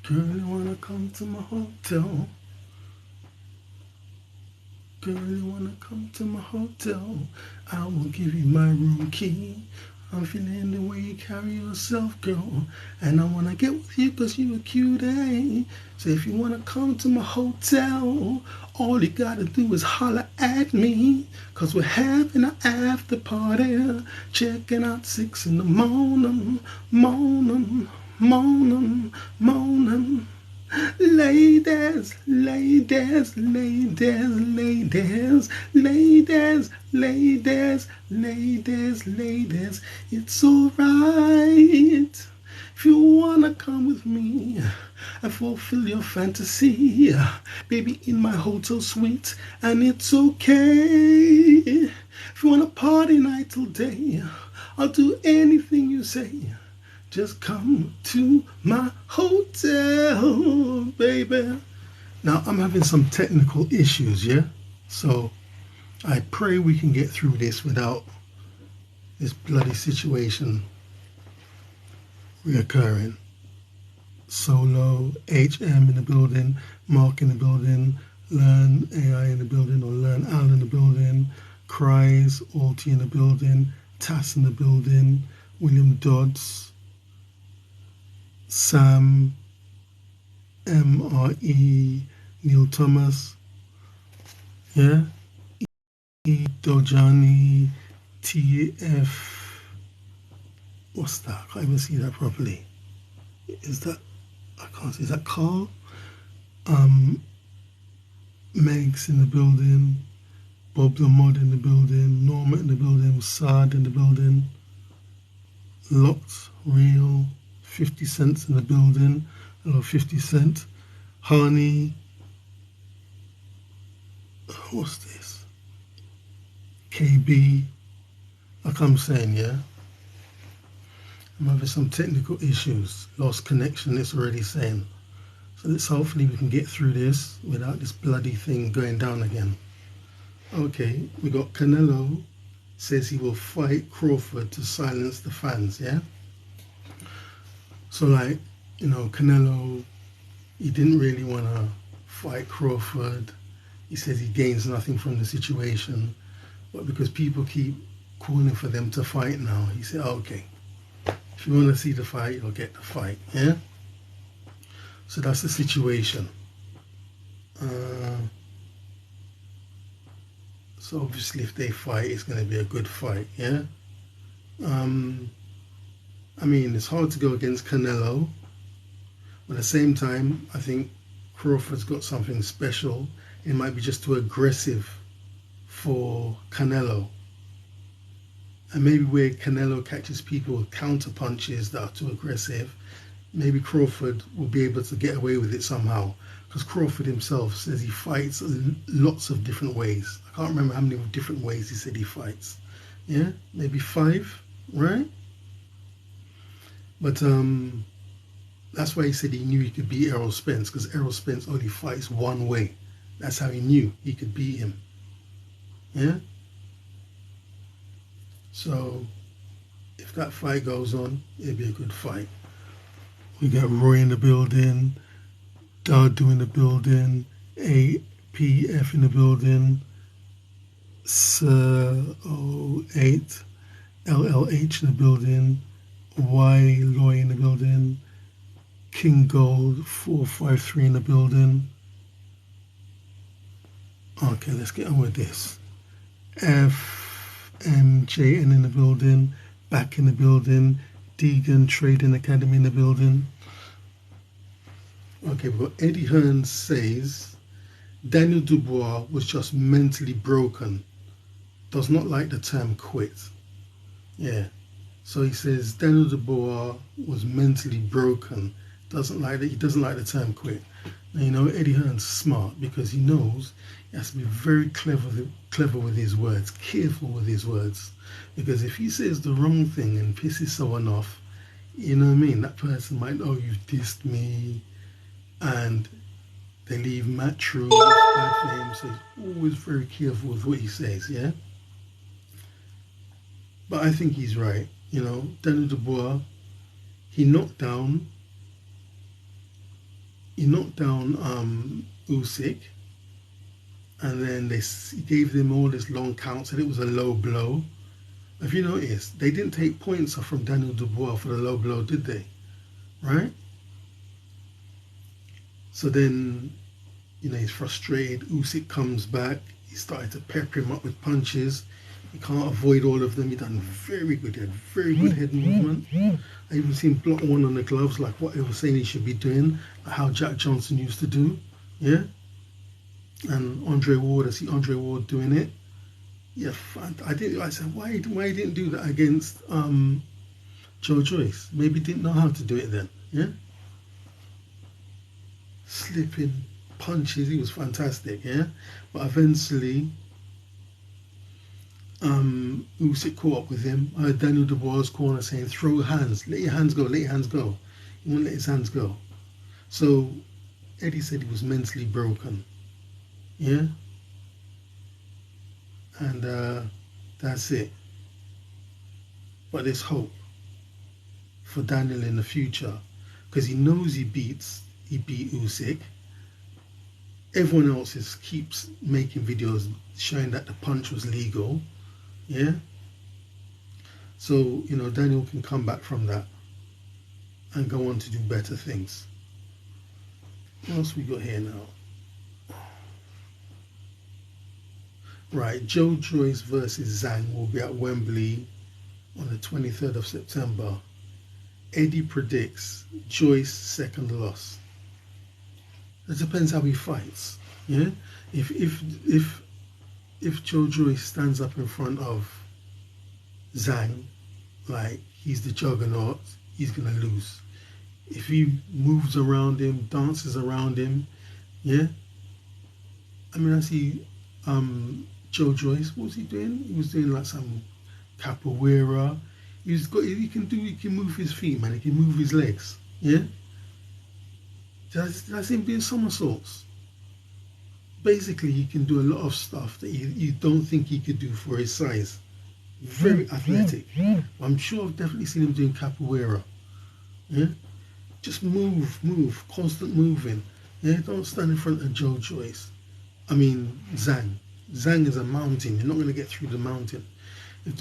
Girl, you wanna come to my hotel? Girl, you wanna come to my hotel? I will give you my room key. I'm feeling the way you carry yourself, girl. And I wanna get with you cause you a cute, eh? So if you wanna come to my hotel, all you gotta do is holler at me. Cause we're having an after party. Checking out 6 in the morning. Morning, morning, morning. Ladies, ladies, ladies, ladies, ladies, ladies, ladies, ladies, it's alright if you wanna come with me and fulfill your fantasy, baby, in my hotel suite, and it's okay if you want a party night till day. I'll do anything you say. Just come to my hotel, baby. Now, I'm having some technical issues, yeah? So I pray we can get through this without this bloody situation reoccurring. Solo, HM in the building, Mark in the building, Learn AI in the building, or Learn Al in the building, Cries, Alti in the building, Tass in the building, William Dodds, Sam, MRE, Neil Thomas, yeah, E. Dojani, TF, what's that? I can't even see that properly. Is that, I can't see, is that Carl? Megs in the building, Bob the Mod in the building, Norma in the building, Saad in the building, Locked, Real, 50 Cents in the building. Hello, 50 Cent. Honey. What's this? KB. Like I'm saying, yeah? I'm having some technical issues. Lost connection, it's already saying. So let's hopefully we can get through this without this bloody thing going down again. Okay, we got Canelo says he will fight Crawford to silence the fans, yeah? So like, you know, Canelo, he didn't really want to fight Crawford. He says he gains nothing from the situation. But because people keep calling for them to fight now, he said, oh, okay, if you want to see the fight, you'll get the fight, yeah? So that's the situation. So obviously if they fight, it's going to be a good fight, yeah? I mean, it's hard to go against Canelo, but at the same time, I think Crawford's got something special. It might be just too aggressive for Canelo. And maybe where Canelo catches people with counter punches that are too aggressive, maybe Crawford will be able to get away with it somehow. Because Crawford himself says he fights lots of different ways. I can't remember how many different ways he said he fights. Yeah, maybe 5, right? But that's why he said he knew he could beat Errol Spence, because Errol Spence only fights one way. That's how he knew he could beat him. Yeah? So if that fight goes on, it'll be a good fight. We got Roy in the building, Dadu in the building, APF in the building, Sir08, LLH in the building, Y Loy in the building, King Gold 453 in the building. Okay, let's get on with this. FMJN in the building, back in the building, Deegan Trading Academy in the building. Okay, we've got Eddie Hearn says Daniel Dubois was just mentally broken. Does not like the term quit. Yeah. So he says Daniel Dubois was mentally broken. He doesn't like the term quit. Now, you know, Eddie Hearn's smart because he knows he has to be very clever with his words, careful with his words. Because if he says the wrong thing and pisses someone off, you know what I mean? That person might, oh, you've dissed me, and they leave Matt True, it's bad for him. So he's always very careful with what he says, yeah? But I think he's right. You know, Daniel Dubois, he knocked down he knocked down Usyk, and then he gave them all this long count, said it was a low blow. If you notice, they didn't take points off from Daniel Dubois for the low blow, did they? Right? So then, he's frustrated. Usyk comes back. He started to pepper him up with punches. He can't avoid all of them. He done very good. He had very good head movement. I even seen block one on the gloves, like what they were saying he should be doing, like how Jack Johnson used to do. Yeah? And Andre Ward, I see Andre Ward doing it. Yeah, I said, why he didn't do that against Joe Joyce? Maybe he didn't know how to do it then. Yeah? Slipping punches, he was fantastic, yeah? But eventually, Usyk caught up with him. I heard Daniel Dubois' corner saying, throw hands, let your hands go, let your hands go. He won't let his hands go. So Eddie said he was mentally broken, yeah? And that's it. But there's hope for Daniel in the future, because he knows he beat Usyk. Everyone else keeps making videos showing that the punch was legal, yeah? So, Daniel can come back from that and go on to do better things. What else we got here now? Right, Joe Joyce versus Zhang will be at Wembley on the 23rd of September. Eddie predicts Joyce second loss. It depends how he fights. Yeah, if Joe Joyce stands up in front of Zhang like he's the juggernaut, he's gonna lose. If he moves around him, dances around him, yeah. I mean, I see Joe Joyce. What was he doing? He was doing like some capoeira. He can move his feet, man. He can move his legs. Yeah. That's him doing somersaults. Basically, he can do a lot of stuff that you don't think he could do for his size. Very athletic. I'm sure I've definitely seen him doing capoeira. Yeah. Just move, constant moving. Yeah. Don't stand in front of Joe Joyce. I mean, Zhang. Zhang is a mountain. You're not going to get through the mountain. If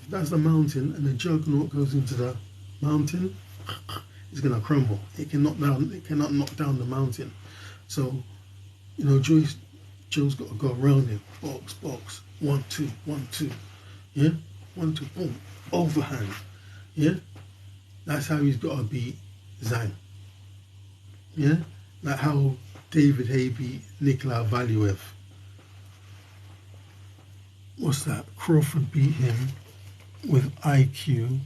that's the mountain, and the juggernaut goes into the mountain, it's going to crumble. It cannot knock down the mountain. So, Joe's got to go around him. Box. 1, 2, 1, 2. Yeah? 1, 2, boom. Overhand. Yeah? That's how he's got to beat Zhang. Yeah? Like how David Haye beat Nikolai Valuev. What's that? Crawford beat him with IQ.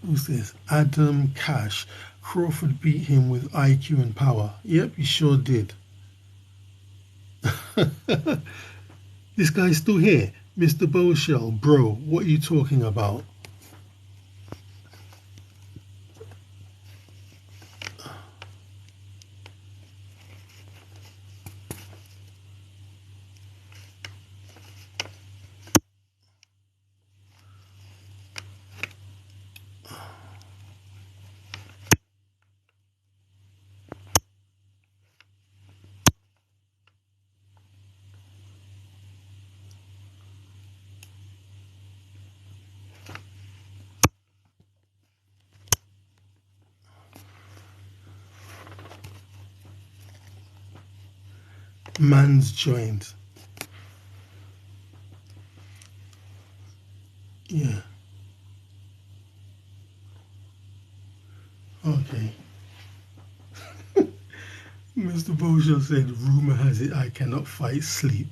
Who's this? Aadam Cash. Crawford beat him with IQ and power. Yep, he sure did. This guy's still here. Mr. Bowshell, bro, what are you talking about? Man's joint. Yeah. Okay. Mr. Boja said, rumor has it I cannot fight sleep.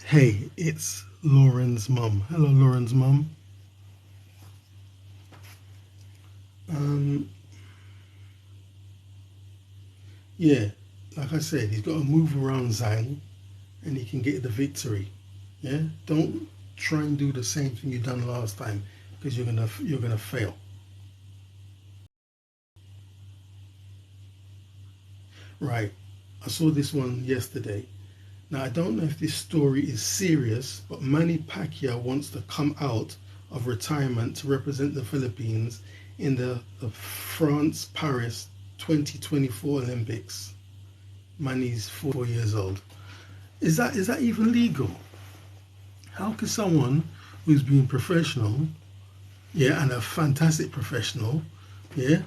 Hey, it's Lauren's mum. Hello, Lauren's mum. Yeah, like I said, he's got to move around Zhang and he can get the victory. Yeah, don't try and do the same thing you done last time, because you're gonna fail. Right, I saw this one yesterday. Now I don't know if this story is serious, but Manny Pacquiao wants to come out of retirement to represent the Philippines in the France Paris 2024 Olympics. Man, he's 4 years old. Is that even legal? How can someone who's been professional, yeah, and a fantastic professional, yeah,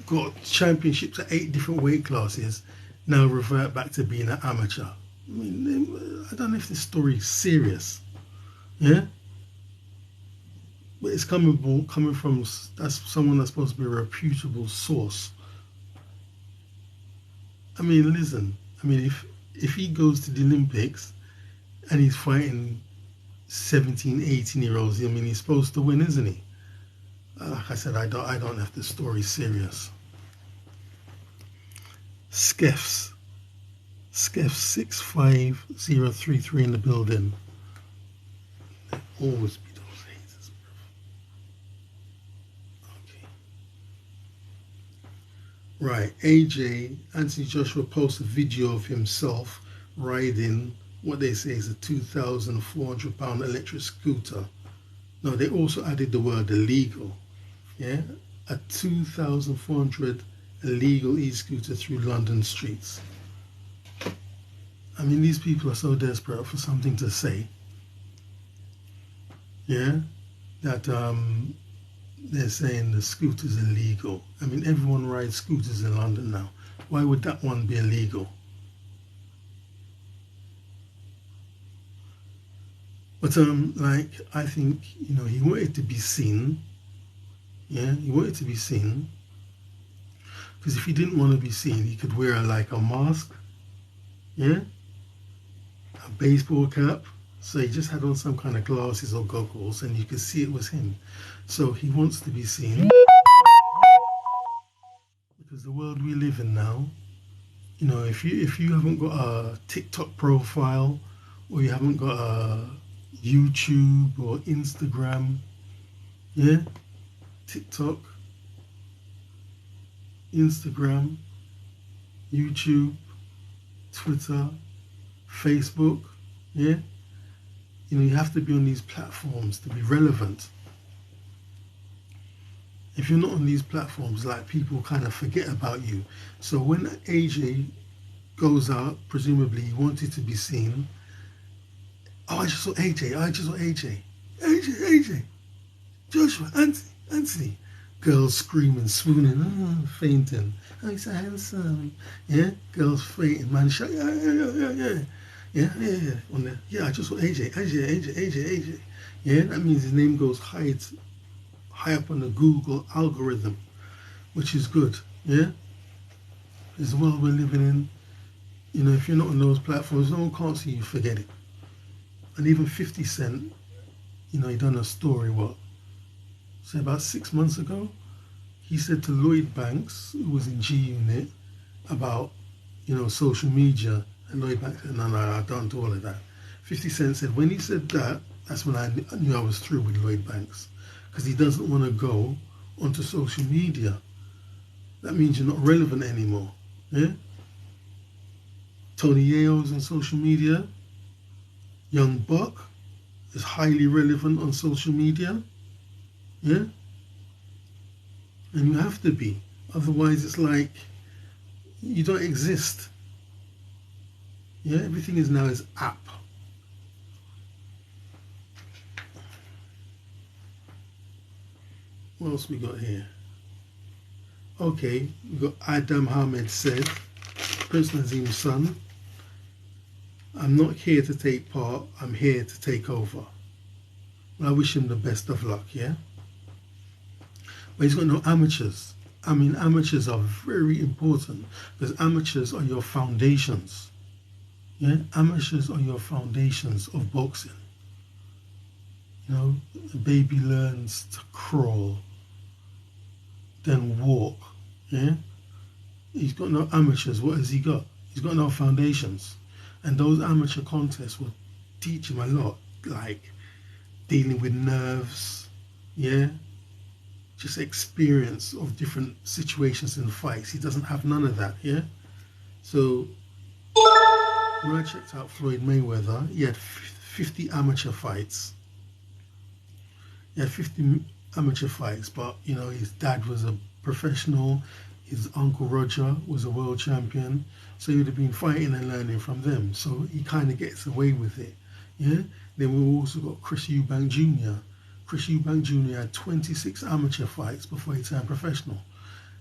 got championships at 8 different weight classes, now revert back to being an amateur? I mean, I don't know if this story is serious, yeah, but it's coming from someone that's supposed to be a reputable source. I mean, listen. I mean, if he goes to the Olympics and he's fighting 17, 18-year-olds, I mean, he's supposed to win, isn't he? Like I said, I don't have the story serious. Skeffs 65033 in the building. There always be those haters, bro. Okay. Right, Anthony Joshua posted a video of himself riding what they say is a 2,400 pound electric scooter. No, they also added the word illegal. Yeah, a 2,400 illegal e-scooter through London streets. I mean, these people are so desperate for something to say. Yeah, that they're saying the scooter's illegal. I mean, everyone rides scooters in London now. Why would that one be illegal? But like, I think, you know, he wanted to be seen. Yeah, he wanted to be seen. Because if he didn't want to be seen, he could wear like a mask. Yeah, a baseball cap. So he just had on some kind of glasses or goggles, and you could see it was him. So he wants to be seen. Because the world we live in now, you know, if you haven't got a TikTok profile, or you haven't got a YouTube or Instagram, yeah, TikTok, Instagram, YouTube, Twitter, Facebook, yeah, you know, you have to be on these platforms to be relevant. If you're not on these platforms, like, people kind of forget about you. So when AJ goes out, presumably he wanted to be seen. Oh, I just saw AJ, AJ, Joshua, Anthony. Girls screaming, swooning, fainting. Oh, he's so handsome. Yeah, girls fainting, man. Yeah. On there. Yeah, I just saw AJ. Yeah, that means his name goes high up on the Google algorithm, which is good. Yeah, it's the world we're living in. You know, if you're not on those platforms, no one can't see you, forget it. And even 50 Cent, you know, he done a story, say about 6 months ago, he said to Lloyd Banks, who was in G Unit, about, you know, social media, and Lloyd Banks said, no, I don't do all of that. 50 Cent said, when he said that, that's when I knew I was through with Lloyd Banks, because he doesn't want to go onto social media. That means you're not relevant anymore. Yeah? Tony Yayo's on social media. Young Buck is highly relevant on social media. Yeah? And you have to be. Otherwise, it's like you don't exist. Yeah? Everything is now is app. What else we got here? Okay, we got Aadam Ahmed said, Prince Nazim's son, I'm not here to take part, I'm here to take over. Well, I wish him the best of luck, yeah? But he's got no amateurs. I mean, amateurs are very important, because amateurs are your foundations. Yeah? Amateurs are your foundations of boxing. You know, the baby learns to crawl, then walk. Yeah? He's got no amateurs. What has he got? He's got no foundations. And those amateur contests will teach him a lot, like dealing with nerves, yeah? Just experience of different situations in fights. He doesn't have none of that, yeah? So when I checked out Floyd Mayweather, he had 50 amateur fights. He had 50 amateur fights, but, you know, his dad was a professional. His uncle Roger was a world champion, so he would have been fighting and learning from them. So he kind of gets away with it. Yeah. Then we also got Chris Eubank Jr. Chris Eubank Jr. had 26 amateur fights before he turned professional.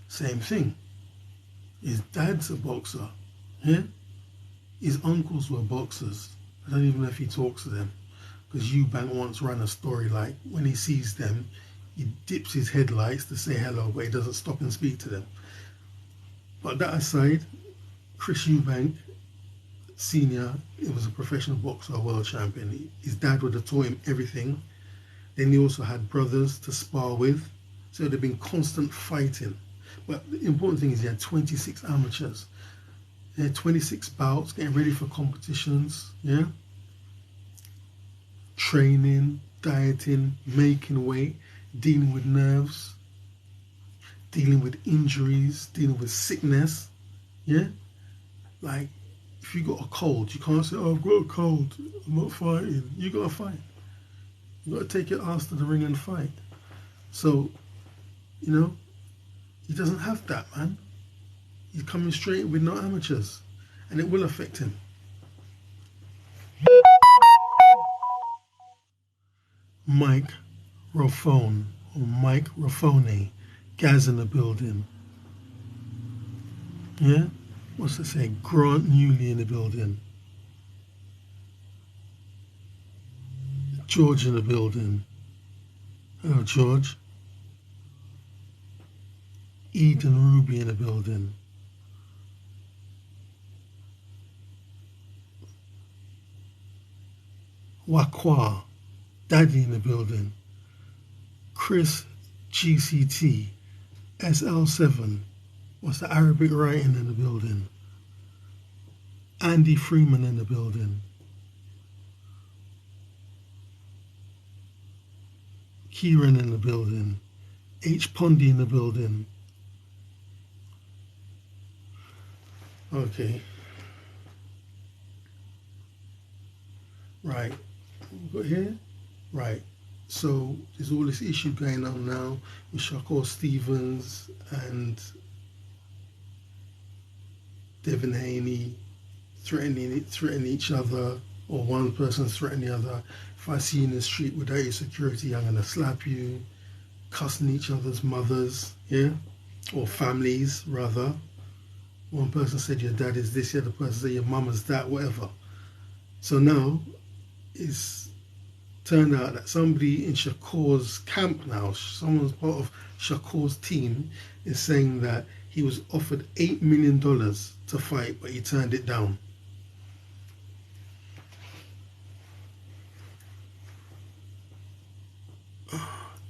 Same thing. His dad's a boxer. Yeah. His uncles were boxers. I don't even know if he talks to them, because Eubank once ran a story like when he sees them, he dips his headlights to say hello, but he doesn't stop and speak to them. But that aside, Chris Eubank Senior, he was a professional boxer, a world champion. His dad would have taught him everything. Then he also had brothers to spar with, so it would have been constant fighting. But the important thing is he had 26 amateurs. He had 26 bouts, getting ready for competitions, yeah? Training, dieting, making weight, dealing with nerves, dealing with injuries, dealing with sickness, yeah? Like, if you got a cold, you can't say, oh, I've got a cold, I'm not fighting. You got to fight. You got to take your ass to the ring and fight. So, you know, he doesn't have that, man. He's coming straight with no amateurs, and it will affect him. Mike Raffone, or Mike Raffone, Gaz in the building. Yeah? What's it say? Grant Newley in the building. George in the building. Hello, George. Eden Ruby in the building. Wakwa, Daddy in the building. Chris GCT, SL7. What's the Arabic writing in the building? Andy Freeman in the building. Kieran in the building. H. Pondy in the building. Okay. Right. We've got here? Right. So there's all this issue going on now with Shakur Stevens and Devin Haney threatening each other, or one person threatening the other. If I see you in the street without your security, I'm gonna slap you. Cussing each other's mothers, yeah, or families rather. One person said your dad is this, the other person said your mum is that, whatever. So now it's turned out that somebody in Shakur's camp now, someone's part of Shakur's team, is saying that he was offered $8 million to fight, but he turned it down.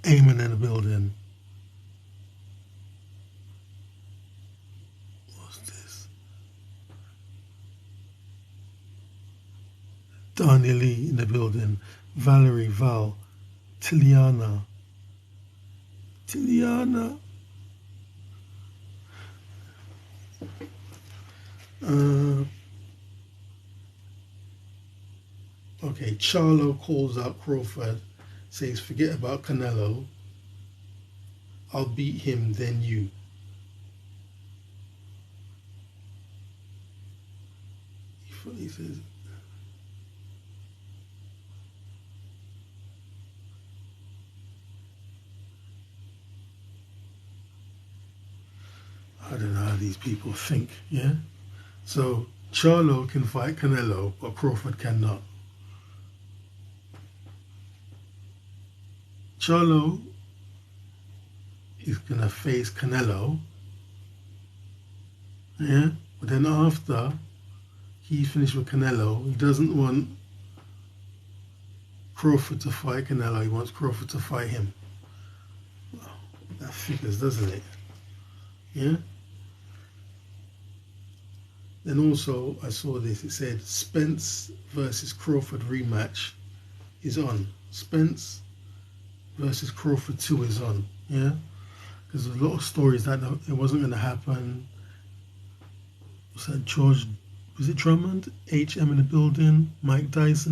Eamon in the building. What's this? Daniel Lee in the building. Valerie, Val. Tiliana. Okay, Charlo calls out Crawford, says, forget about Canelo. I'll beat him, then you. He says, I don't know how these people think, yeah? So Charlo can fight Canelo, but Crawford cannot. Charlo is going to face Canelo, yeah? But then after he finished with Canelo, he doesn't want Crawford to fight Canelo, he wants Crawford to fight him. Well, that figures, doesn't it? Yeah? Then also I saw this, it said Spence versus Crawford rematch is on. Spence versus Crawford 2 is on, yeah? Because there's a lot of stories that it wasn't going to happen. Was that George, was it Drummond? HM in the building, Mike Tyson.